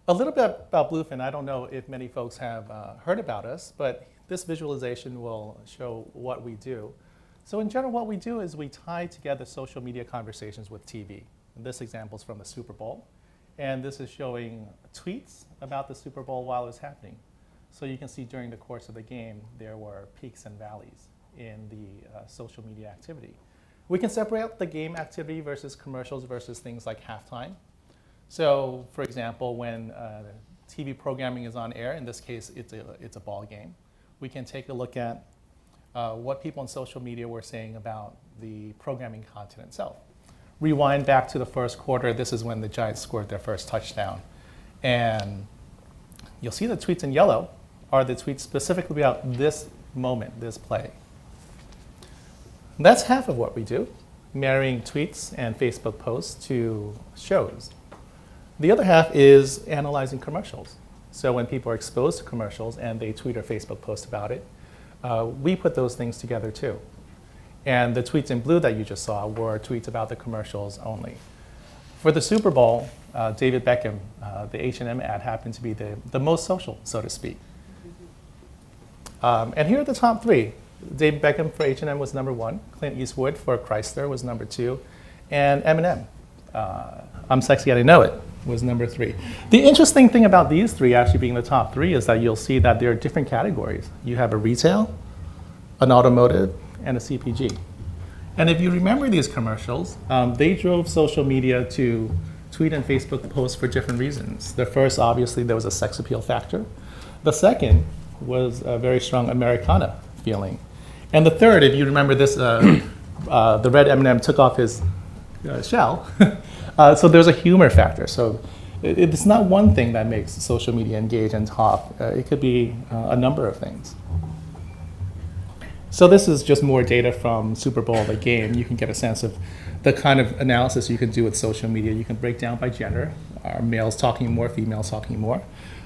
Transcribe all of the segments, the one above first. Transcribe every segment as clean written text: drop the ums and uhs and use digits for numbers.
A little bit about Bluefin. I don't know if many folks have heard about us, but this visualization will show what we do. So in general, what we do is we tie together social media conversations with TV. And this example is from the Super Bowl. And this is showing tweets about the Super Bowl while it was happening. So you can see during the course of the game, there were peaks and valleys in the social media activity. We can separate out the game activity versus commercials versus things like halftime. So, for example, when TV programming is on air, in this case, it's a ball game, we can take a look at what people on social media were saying about the programming content itself. Rewind back to the first quarter. This is when the Giants scored their first touchdown. And you'll see the tweets in yellow are the tweets specifically about this moment, this play. That's half of what we do, marrying tweets and Facebook posts to shows. The other half is analyzing commercials. So when people are exposed to commercials and they tweet or Facebook post about it, we put those things together too. And the tweets in blue that you just saw were tweets about the commercials only. For the Super Bowl, David Beckham, the H&M ad happened to be the most social, so to speak. And here are the top three. David Beckham for H&M was number 1. Clint Eastwood for Chrysler was number 2. And Eminem, I'm Sexy and I Know It, was number 3. The interesting thing about these three actually being the top 3 is that you'll see that there are different categories. You have a retail, an automotive, and a CPG. And if you remember these commercials, they drove social media to tweet and Facebook posts for different reasons. The first, obviously, there was a sex appeal factor. The second was a very strong Americana feeling. And the third, if you remember this, the red M&M took off his shell. So there's a humor factor. So it's not one thing that makes social media engage and talk. It could be a number of things. So this is just more data from Super Bowl, the game. You can get a sense of the kind of analysis you can do with social media. You can break down by gender. Are males talking more, females talking more?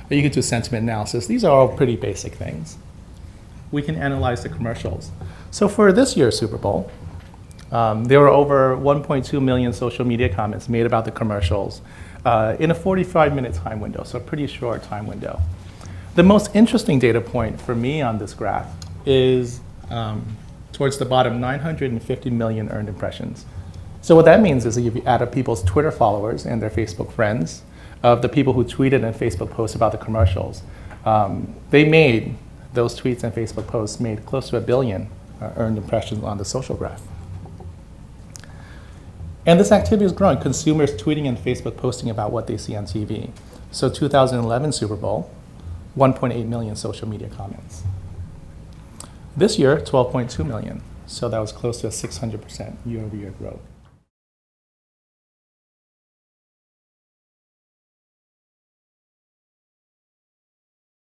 Or you can do sentiment analysis. These are all pretty basic things. We can analyze the commercials. So for this year's Super Bowl, there were over 1.2 million social media comments made about the commercials in a 45-minute time window, so a pretty short time window. The most interesting data point for me on this graph is towards the bottom, 950 million earned impressions. So what that means is that if you add up people's Twitter followers and their Facebook friends, of the people who tweeted and Facebook posts about the commercials, those tweets and Facebook posts made close to 1 billion earned impressions on the social graph. And this activity is growing. Consumers tweeting and Facebook posting about what they see on TV. So 2011 Super Bowl, 1.8 million social media comments. This year, 12.2 million. So that was close to a 600% year-over-year growth.